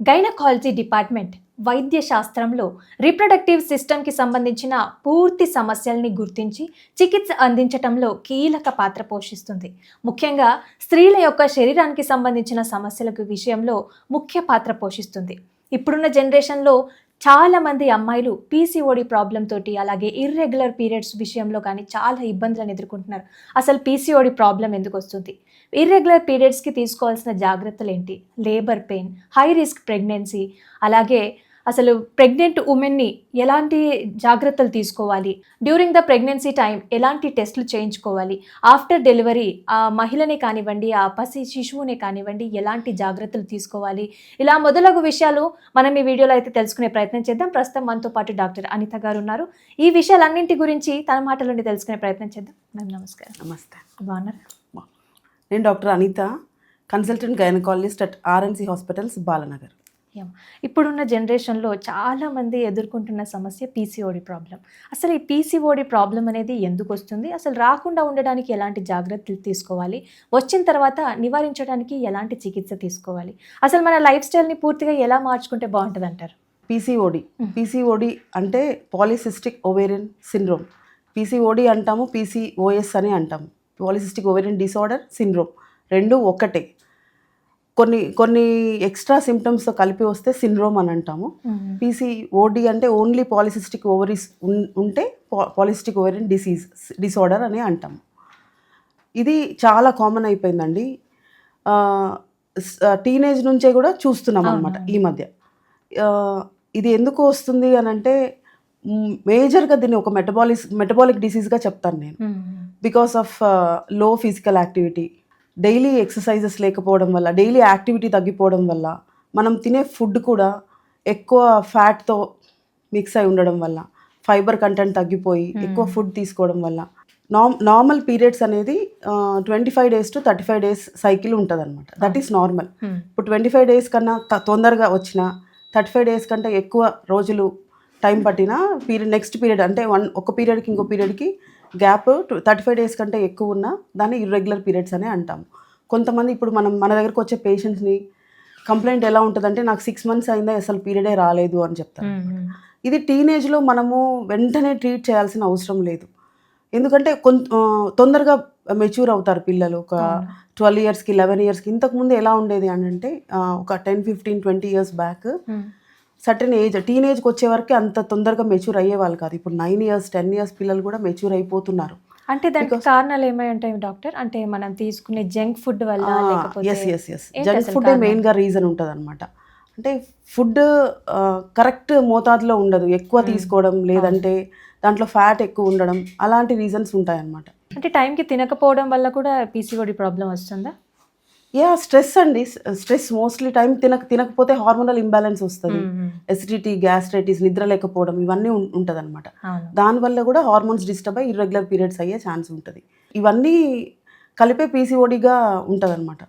Gynaecology department వైద్య శాస్త్రంలో reproductive సిస్టమ్కి సంబంధించిన పూర్తి సమస్యల్ని గుర్తించి చికిత్స అందించటంలో కీలక పాత్ర పోషిస్తుంది. ముఖ్యంగా స్త్రీల యొక్క శరీరానికి సంబంధించిన సమస్యలకు విషయంలో ముఖ్య పాత్ర పోషిస్తుంది. ఇప్పుడున్న జనరేషన్లో చాలామంది అమ్మాయిలు పీసీఓడి ప్రాబ్లం తోటి అలాగే ఇర్రెగ్యులర్ పీరియడ్స్ విషయంలో కానీ చాలా ఇబ్బందులను ఎదుర్కొంటున్నారు. అసలు పీసీఓడి ప్రాబ్లం ఎందుకు వస్తుంది, ఇర్రెగ్యులర్ పీరియడ్స్కి తీసుకోవాల్సిన జాగ్రత్తలు ఏంటి, labour pain, high risk pregnancy, అలాగే అసలు ప్రెగ్నెంట్ ఉమెన్ని ఎలాంటి జాగ్రత్తలు తీసుకోవాలి, డ్యూరింగ్ ద ప్రెగ్నెన్సీ టైం ఎలాంటి టెస్టులు చేయించుకోవాలి, ఆఫ్టర్ డెలివరీ ఆ మహిళనే కానివ్వండి ఆ పసి శిశువునే కానివ్వండి ఎలాంటి జాగ్రత్తలు తీసుకోవాలి, ఇలా మొదలగు విషయాలు మనం ఈ వీడియోలో అయితే తెలుసుకునే ప్రయత్నం చేద్దాం. ప్రస్తుతం మనతో పాటు డాక్టర్ అనిత గారు ఉన్నారు. ఈ విషయాలన్నింటి గురించి తన మాటలోనే తెలుసుకునే ప్రయత్నం చేద్దాం. మ్యామ్ నమస్కారం. నమస్తే. బాగున్నారు? నేను doctor Anitha, consultant gynaecologist at RNC hospitals Balanagar. ఇప్పుడున్న జనరేషన్లో చాలామంది ఎదుర్కొంటున్న సమస్య పీసీఓడి ప్రాబ్లం. అసలు ఈ పీసీఓడి ప్రాబ్లం అనేది ఎందుకు వస్తుంది, అసలు రాకుండా ఉండడానికి ఎలాంటి జాగ్రత్తలు తీసుకోవాలి, వచ్చిన తర్వాత నివారించడానికి ఎలాంటి చికిత్స తీసుకోవాలి, అసలు మన లైఫ్ స్టైల్ని పూర్తిగా ఎలా మార్చుకుంటే బాగుంటుంది అంటారు? పీసీఓడి అంటే పాలిసిస్టిక్ ఓవేరియన్ సిండ్రోమ్. పీసీఓడి అంటాము, పీసీఓఎస్ అని అంటాము. పాలిసిస్టిక్ ఓవేరియన్ డిసార్డర్ సిండ్రోమ్ రెండు ఒక్కటే. కొన్ని ఎక్స్ట్రా సిమ్టమ్స్తో కలిపి వస్తే సిండ్రోమ్ అని అంటాము. పీసీఓడి అంటే ఓన్లీ పాలిసిస్టిక్ ఓవరీస్ ఉంటే పాలిసిస్టిక్ ఓవేరియన్ డిసార్డర్ అని అంటాము. ఇది చాలా కామన్ అయిపోయిందండి. టీనేజ్ నుంచే కూడా చూస్తున్నాం అనమాట ఈ మధ్య. ఇది ఎందుకు వస్తుంది అని అంటే మేజర్గా దీన్ని ఒక మెటబాలిక్ డిసీజ్గా చెప్తాను నేను. బికాస్ ఆఫ్ లో ఫిజికల్ యాక్టివిటీ, డైలీ ఎక్సర్సైజెస్ లేకపోవడం వల్ల, డైలీ యాక్టివిటీ తగ్గిపోవడం వల్ల, మనం తినే ఫుడ్ కూడా ఎక్కువ ఫ్యాట్తో మిక్స్ అయి ఉండడం వల్ల, ఫైబర్ కంటెంట్ తగ్గిపోయి ఎక్కువ ఫుడ్ తీసుకోవడం వల్ల నార్మల్ పీరియడ్స్ అనేది 25 days to 35 days సైకిల్ ఉంటుంది అనమాట. That is normal. ఇప్పుడు 25 days కన్నా తొందరగా వచ్చిన, 35 days కంటే ఎక్కువ రోజులు టైం పట్టిన నెక్స్ట్ పీరియడ్ అంటే ఒక పీరియడ్కి ఇంకో పీరియడ్కి గ్యాప్ 35 days కంటే ఎక్కువ ఉన్న దాన్ని ఇర్రెగ్యులర్ పీరియడ్స్ అనే అంటాము. కొంతమంది ఇప్పుడు మన దగ్గరకు వచ్చే పేషెంట్స్ని కంప్లైంట్ ఎలా ఉంటుందంటే, నాకు 6 months అయిందా అసలు పీరియడే రాలేదు అని చెప్తారు. ఇది టీనేజ్లో మనము వెంటనే ట్రీట్ చేయాల్సిన అవసరం లేదు. ఎందుకంటే తొందరగా మెచ్యూర్ అవుతారు పిల్లలు. ఒక 12 yearsకి 11 yearsకి. ఇంతకుముందు ఎలా ఉండేది అని అంటే ఒక 10, 15, 20 years బ్యాక్ సర్టెన్ ఏజ్ టీనేజ్కి వచ్చే వరకు అంత తొందరగా మెచ్యూర్ అయ్యేవాళ్ళు కాదు. ఇప్పుడు 9 years, 10 years పిల్లలు కూడా మెచ్యూర్ అయిపోతున్నారు. అంటే దానికి కారణాలు ఏమై ఉంటాయి డాక్టర్? అంటే మనం తీసుకునే జంక్ ఫుడ్ వల్ల, జంక్ ఫుడ్ మెయిన్గా రీజన్ ఉంటుంది అనమాట. అంటే ఫుడ్ కరెక్ట్ మోతాదులో ఉండదు, ఎక్కువ తీసుకోవడం, లేదంటే దాంట్లో ఫ్యాట్ ఎక్కువ ఉండడం, అలాంటి రీజన్స్ ఉంటాయన్నమాట. అంటే టైంకి తినకపోవడం వల్ల కూడా పీసీఓడి ప్రాబ్లం వస్తుందా? స్ట్రెస్ అండి. స్ట్రెస్ మోస్ట్లీ టైం తినకపోతే హార్మోనల్ ఇంబ్యాలెన్స్ వస్తుంది. ఎసిడిటీ, గ్యాస్ట్రైటిస్, నిద్ర లేకపోవడం, ఇవన్నీ ఉంటుంది అనమాట. దానివల్ల కూడా హార్మోన్స్ డిస్టర్బ్ అయ్యి ఇర్రెగ్యులర్ పీరియడ్స్ అయ్యే ఛాన్స్ ఉంటుంది. ఇవన్నీ కలిపే పీసీఓడిగా ఉంటుంది అనమాట.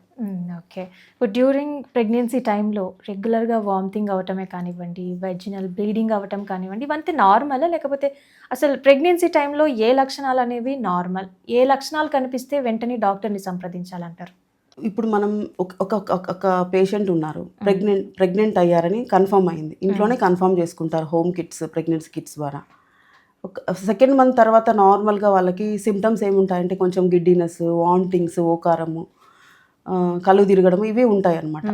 ఓకే. ఇప్పుడు డ్యూరింగ్ ప్రెగ్నెన్సీ టైంలో రెగ్యులర్గా వామిటింగ్ అవ్వటమే కానివ్వండి, వెజినల్ బ్లీడింగ్ అవ్వటం కానివ్వండి, ఇవంతా నార్మలా, లేకపోతే అసలు ప్రెగ్నెన్సీ టైంలో ఏ లక్షణాలు అనేవి నార్మల్, ఏ లక్షణాలు కనిపిస్తే వెంటనే డాక్టర్ని సంప్రదించాలంటారు? ఇప్పుడు మనం ఒక పేషెంట్ ఉన్నారు, ప్రెగ్నెంట్ అయ్యారని కన్ఫర్మ్ అయింది. ఇంట్లోనే కన్ఫర్మ్ చేసుకుంటారు హోమ్ కిట్స్, ప్రెగ్నెన్సీ కిట్స్ ద్వారా. సెకండ్ మంత్ తర్వాత నార్మల్గా వాళ్ళకి సిమ్టమ్స్ ఏముంటాయంటే కొంచెం గిడ్డినెస్, వామిటింగ్స్, ఓకారము, కళ్ళు తిరగడం, ఇవే ఉంటాయి అన్నమాట.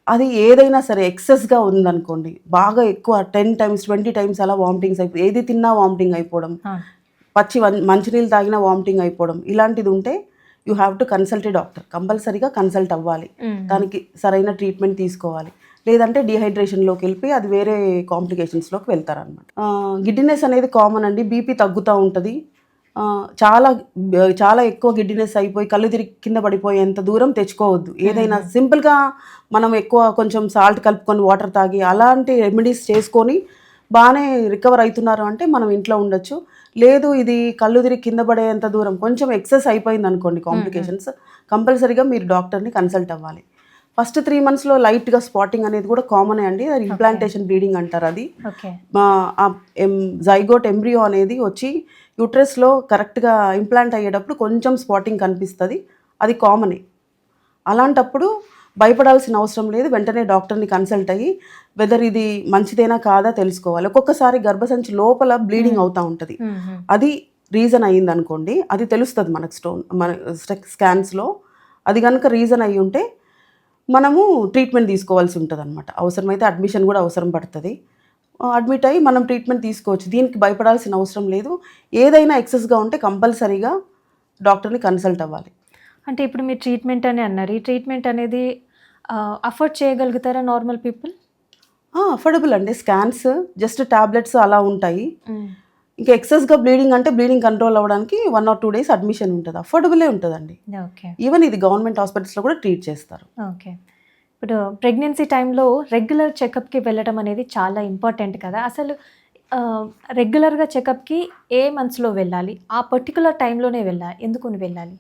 అది ఏదైనా సరే ఎక్సెస్గా ఉందనుకోండి, బాగా ఎక్కువ 10 times 20 times అలా వామిటింగ్స్ అయిపోయి, ఏది తిన్నా వామిటింగ్ అయిపోవడం, మంచినీళ్ళు తాగినా వామిటింగ్ అయిపోవడం, ఇలాంటిది ఉంటే you have to consult a doctor. కంపల్సరీగా కన్సల్ట్ అవ్వాలి, దానికి సరైన ట్రీట్మెంట్ తీసుకోవాలి. లేదంటే డిహైడ్రేషన్లోకి వెళ్ళి అది వేరే కాంప్లికేషన్స్లోకి వెళ్తారనమాట. గిడ్డినెస్ అనేది కామన్ అండి. బీపీ తగ్గుతూ ఉంటుంది. చాలా ఎక్కువ గిడ్డినెస్ అయిపోయి కళ్ళు తిరిగి కింద పడిపోయేంత దూరం తెచ్చుకోవద్దు. ఏదైనా సింపుల్గా మనం ఎక్కువ కొంచెం సాల్ట్ కలుపుకొని వాటర్ తాగి అలాంటి రెమెడీస్ చేసుకొని బాగానే రికవర్ అవుతున్నారు అంటే మనం ఇంట్లో ఉండొచ్చు. లేదు ఇది కళ్ళు తిరిగి కింద పడేంత దూరం కొంచెం ఎక్సెస్ అయిపోయింది అనుకోండి కాంప్లికేషన్స్, కంపల్సరీగా మీరు డాక్టర్ని కన్సల్ట్ అవ్వాలి. ఫస్ట్ 3 monthsలో లైట్గా స్పాటింగ్ అనేది కూడా కామనే అండి. అది ఇంప్లాంటేషన్ బ్లీడింగ్ అంటారు. అది జైగోట్ ఎంబ్రియో అనేది వచ్చి యూట్రస్లో కరెక్ట్గా ఇంప్లాంట్ అయ్యేటప్పుడు కొంచెం స్పాటింగ్ కనిపిస్తుంది, అది కామనే. అలాంటప్పుడు భయపడాల్సిన అవసరం లేదు. వెంటనే డాక్టర్ని కన్సల్ట్ అయ్యి వెదర్ ఇది మంచిదేనా కాదా తెలుసుకోవాలి. ఒక్కొక్కసారి గర్భసంచి లోపల బ్లీడింగ్ అవుతూ ఉంటుంది. అది రీజన్ అయ్యింది అనుకోండి, అది తెలుస్తుంది మనకు మన స్కాన్స్లో. అది కనుక రీజన్ అయ్యి ఉంటే మనము ట్రీట్మెంట్ తీసుకోవాల్సి ఉంటుంది అనమాట. అవసరమైతే అడ్మిషన్ కూడా అవసరం పడుతుంది. అడ్మిట్ అయ్యి మనం ట్రీట్మెంట్ తీసుకోవచ్చు. దీనికి భయపడాల్సిన అవసరం లేదు. ఏదైనా ఎక్సెస్గా ఉంటే కంపల్సరీగా డాక్టర్ని కన్సల్ట్ అవ్వాలి. అంటే ఇప్పుడు మీరు ట్రీట్మెంట్ అని అన్నారు. ఈ ట్రీట్మెంట్ అనేది అఫోర్డ్ చేయగలుగుతారా నార్మల్ పీపుల్? అఫోర్డబుల్ అండి. స్కాన్స్ జస్ట్ టాబ్లెట్స్ అలా ఉంటాయి. ఇంకా ఎక్సెస్గా బ్లీడింగ్ అంటే బ్లీడింగ్ కంట్రోల్ అవ్వడానికి 1 or 2 days అడ్మిషన్ ఉంటుంది. అఫోర్డబులే ఉంటుందండి. ఓకే. ఈవెన్ ఇది గవర్నమెంట్ హాస్పిటల్స్లో కూడా ట్రీట్ చేస్తారు. ఓకే. ఇప్పుడు ప్రెగ్నెన్సీ టైంలో రెగ్యులర్ చెకప్కి వెళ్ళడం అనేది చాలా ఇంపార్టెంట్ కదా. అసలు రెగ్యులర్గా చెకప్కి ఏ మంత్స్లో వెళ్ళాలి? ఆ పర్టికులర్ టైంలోనే వెళ్ళాలి, ఎందుకు వెళ్ళాలి?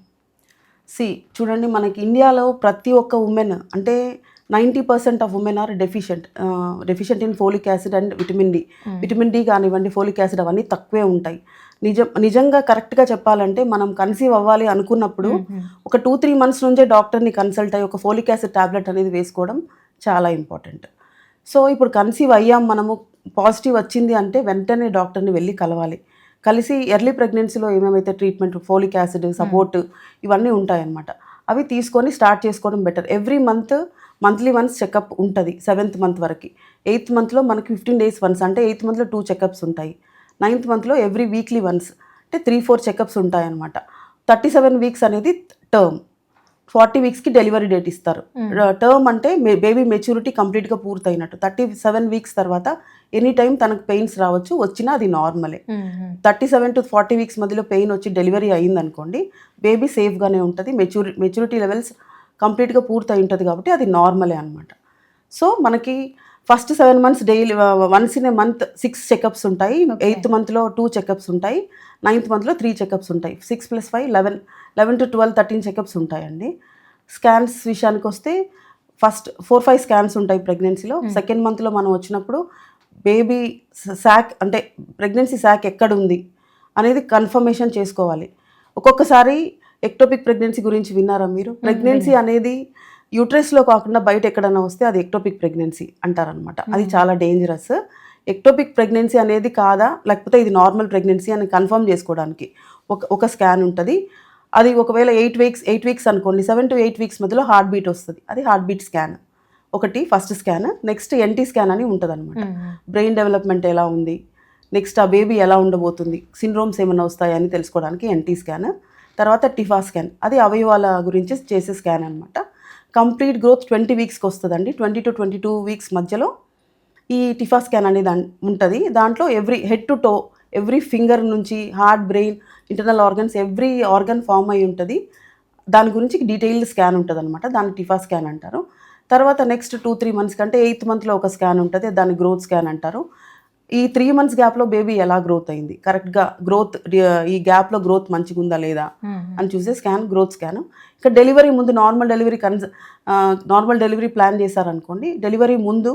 చూడండి, మనకి ఇండియాలో ప్రతి ఒక్క ఉమెన్ అంటే 90% of women are deficient in folic acid and vitamin D. Vitamin D కానివ్వండి, ఫోలిక్ యాసిడ్ అవన్నీ తక్కువే ఉంటాయి. నిజంగా కరెక్ట్గా చెప్పాలంటే మనం కన్సీవ్ అవ్వాలి అనుకున్నప్పుడు ఒక 2-3 months నుంచే డాక్టర్ని కన్సల్ట్ అయ్యి ఒక ఫోలిక్ యాసిడ్ టాబ్లెట్ అనేది వేసుకోవడం చాలా ఇంపార్టెంట్. సో ఇప్పుడు కన్సీవ్ అయ్యాం, మనము పాజిటివ్ వచ్చింది అంటే వెంటనే డాక్టర్ని వెళ్ళి కలవాలి. కలిసి ఎర్లీ ప్రెగ్నెన్సీలో ఏమేమైతే ట్రీట్మెంట్, ఫోలిక్ యాసిడ్ సపోర్ట్ ఇవన్నీ ఉంటాయన్నమాట. అవి తీసుకొని స్టార్ట్ చేసుకోవడం better. Every monthly once checkup ఉంటుంది 7th month వరకు. 8th monthలో మనకి 15 days వన్స్, అంటే 8th monthలో 2 చెకప్స్ ఉంటాయి. 9th monthలో ఎవ్రీ వీక్లీ వన్స్, అంటే 3-4 చెకప్స్ ఉంటాయన్నమాట. 37 weeks అనేది టర్మ్. 40 weeksకి డెలివరీ డేట్ ఇస్తారు. టర్మ్ అంటే బేబీ మెచ్యూరిటీ కంప్లీట్గా పూర్తయినట్టు. 37 weeks తర్వాత ఎనీ టైం తనకు పెయిన్స్ రావచ్చు, వచ్చినా అది నార్మలే. 37 to 40 weeks మధ్యలో పెయిన్ వచ్చి డెలివరీ అయ్యింది అనుకోండి, బేబీ సేఫ్గానే ఉంటుంది. మెచ్యూరిటీ లెవెల్స్ కంప్లీట్గా పూర్తయి ఉంటుంది కాబట్టి అది నార్మలే అనమాట. సో మనకి first 7 months daily once in a month 6 checkups ఉంటాయి. 8th monthలో 2 చెకప్స్ ఉంటాయి. 9th monthలో 3 చెకప్స్ ఉంటాయి. 6 + 5 11 to 12 13 చెకప్స్ ఉంటాయండి. స్కాన్స్ విషయానికి వస్తే ఫస్ట్ 4-5 స్కాన్స్ ఉంటాయి ప్రెగ్నెన్సీలో. 2nd monthలో మనం వచ్చినప్పుడు బేబీ శాక్ అంటే ప్రెగ్నెన్సీ శాక్ ఎక్కడ ఉంది అనేది కన్ఫర్మేషన్ చేసుకోవాలి. ఒక్కొక్కసారి ఎక్టోపిక్ ప్రెగ్నెన్సీ గురించి విన్నారా మీరు? ప్రెగ్నెన్సీ అనేది యూట్రస్లో కాకుండా బయట ఎక్కడైనా వస్తే అది ఎక్టోపిక్ ప్రెగ్నెన్సీ అంటారనమాట. అది చాలా డేంజరస్. ఎక్టోపిక్ ప్రెగ్నెన్సీ అనేది కాదా లేకపోతే ఇది నార్మల్ ప్రెగ్నెన్సీ అని కన్ఫర్మ్ చేసుకోవడానికి ఒక స్కాన్ ఉంటుంది. అది ఒకవేళ 8 weeks అనుకోండి, 7 to 8 weeks మధ్యలో హార్ట్ బీట్ వస్తుంది. అది హార్ట్ బీట్ స్కాన్ ఒకటి, first scan. Next NT scan అని ఉంటుంది అనమాట. బ్రెయిన్ డెవలప్మెంట్ ఎలా ఉంది, నెక్స్ట్ ఆ బేబీ ఎలా ఉండబోతుంది, సిండ్రోమ్స్ ఏమైనా వస్తాయని తెలుసుకోవడానికి ఎన్టీ స్కాన్. తర్వాత టిఫా స్కాన్, అది అవయవాల గురించి చేసే స్కాన్ అనమాట. కంప్లీట్ గ్రోత్ 20 weeksకి వస్తుందండి. 20 to 22 weeks మధ్యలో ఈ టిఫా స్కాన్ అనేది ఉంటుంది. దాంట్లో head to toe every finger నుంచి heart, brain, internal organs every organ form అయి ఉంటుంది. దాని గురించి డీటెయిల్డ్ స్కాన్ ఉంటుంది అనమాట. దాన్ని టిఫా స్కాన్ అంటారు. తర్వాత నెక్స్ట్ 2-3 months కంటే 8th monthలో ఒక స్కాన్ ఉంటుంది, దాన్ని గ్రోత్ స్కాన్ అంటారు. ఈ 3 months గ్యాప్లో బేబీ ఎలా గ్రోత్ అయింది, కరెక్ట్గా గ్రోత్, ఈ గ్యాప్లో గ్రోత్ మంచిగా ఉందా లేదా అని చూసే స్కాన్ గ్రోత్ స్కాన్. ఇంకా డెలివరీ ముందు నార్మల్ డెలివరీ ప్లాన్ చేశారనుకోండి, డెలివరీ ముందు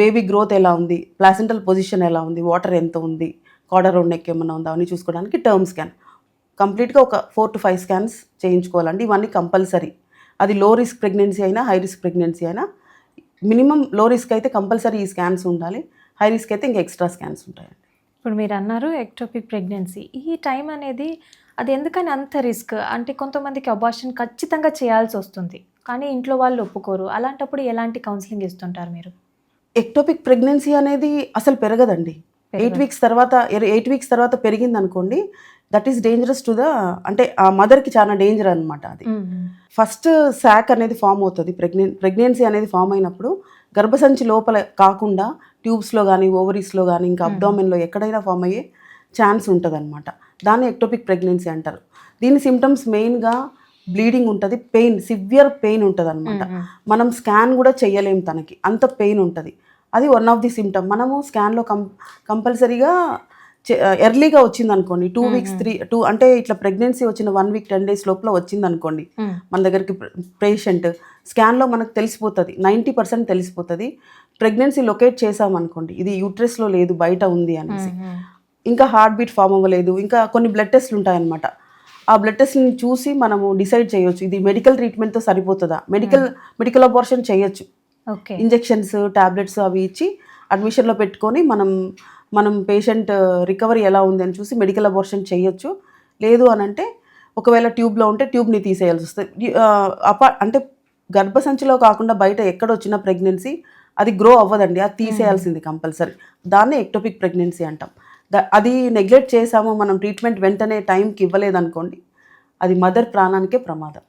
బేబీ గ్రోత్ ఎలా ఉంది, ప్లాసెంటల్ పొజిషన్ ఎలా ఉంది, వాటర్ ఎంత ఉంది, కాడర్ నెక్ ఏమన్నా ఉందా అని చూసుకోవడానికి టర్మ్ స్కాన్. కంప్లీట్గా ఒక 4 to 5 scans చేయించుకోవాలండి. ఇవన్నీ కంపల్సరీ. అది లో రిస్క్ ప్రెగ్నెన్సీ అయినా హై రిస్క్ ప్రెగ్నెన్సీ అయినా మినిమం లో రిస్క్ అయితే కంపల్సరీ ఈ స్కాన్స్ ఉండాలి. హై రిస్క్ అయితే ఇంకా ఎక్స్ట్రా స్కాన్స్ ఉంటాయండి. ఇప్పుడు మీరు అన్నారు ఎక్టోపిక్ ప్రెగ్నెన్సీ, ఈ టైం అనేది అది ఎందుకని అంత రిస్క్? అంటే కొంతమందికి అబార్షన్ ఖచ్చితంగా చేయాల్సి వస్తుంది, కానీ ఇంట్లో వాళ్ళు ఒప్పుకోరు. అలాంటప్పుడు ఎలాంటి కౌన్సిలింగ్ ఇస్తుంటారు మీరు? ఎక్టోపిక్ ప్రెగ్నెన్సీ అనేది అసలు పెరగదండి. 8 weeks తర్వాత పెరిగింది అనుకోండి, దట్ ఈస్ డేంజరస్ టు అంటే ఆ మదర్కి చాలా డేంజర్ అనమాట. అది ఫస్ట్ శాక్ అనేది ఫామ్ అవుతుంది. ప్రెగ్నెన్సీ అనేది ఫామ్ అయినప్పుడు గర్భసంచి లోపల కాకుండా ట్యూబ్స్లో కానీ, ఓవరీస్లో కానీ, ఇంకా అబ్డామిన్లో ఎక్కడైనా ఫామ్ అయ్యే ఛాన్స్ ఉంటుంది అనమాట. దాన్ని ఎక్టోపిక్ ప్రెగ్నెన్సీ అంటారు. దీని సిమ్టమ్స్ మెయిన్గా బ్లీడింగ్ ఉంటుంది, పెయిన్, సివియర్ పెయిన్ ఉంటుంది అనమాట. మనం స్కాన్ కూడా చెయ్యలేం, తనకి అంత పెయిన్ ఉంటుంది. అది వన్ ఆఫ్ ది సిమ్టమ్. మనము స్కాన్లో కంపల్సరీగా ఎర్లీగా వచ్చింది అనుకోండి, 2 weeks 2 అంటే ఇట్లా ప్రెగ్నెన్సీ వచ్చిన 1 week 10 days లోపల వచ్చింది అనుకోండి, మన దగ్గరికి పేషెంట్, స్కాన్లో మనకు తెలిసిపోతుంది, 90% తెలిసిపోతుంది. ప్రెగ్నెన్సీ లొకేట్ చేసామనుకోండి, ఇది యూట్రస్లో లేదు బయట ఉంది అనేసి, ఇంకా హార్ట్ బీట్ ఫామ్ అవ్వలేదు, ఇంకా కొన్ని బ్లడ్ టెస్ట్లు ఉంటాయన్నమాట. ఆ బ్లడ్ టెస్ట్ని చూసి మనము డిసైడ్ చేయొచ్చు ఇది మెడికల్ ట్రీట్మెంట్తో సరిపోతుందా, మెడికల్ అబార్షన్ చేయొచ్చు. ఓకే. ఇంజెక్షన్స్ టాబ్లెట్స్ అవి ఇచ్చి అడ్మిషన్లో పెట్టుకొని మనం పేషెంట్ రికవరీ ఎలా ఉంది అని చూసి మెడికల్ అబార్షన్ చేయొచ్చు. లేదు అని అంటే ఒకవేళ ట్యూబ్లో ఉంటే ట్యూబ్ని తీసేయాల్సి వస్తుంది. అంటే గర్భసంచిలో కాకుండా బయట ఎక్కడ వచ్చిన ప్రెగ్నెన్సీ అది గ్రో అవ్వదండి, అది తీసేయాల్సింది కంపల్సరీ. దాన్నే ఎక్టోపిక్ ప్రెగ్నెన్సీ అంటాం. అది నెగ్లెక్ట్ చేసాము, మనం ట్రీట్మెంట్ వెంటనే టైంకి ఇవ్వలేదనుకోండి, అది మదర్ ప్రాణానికే ప్రమాదం.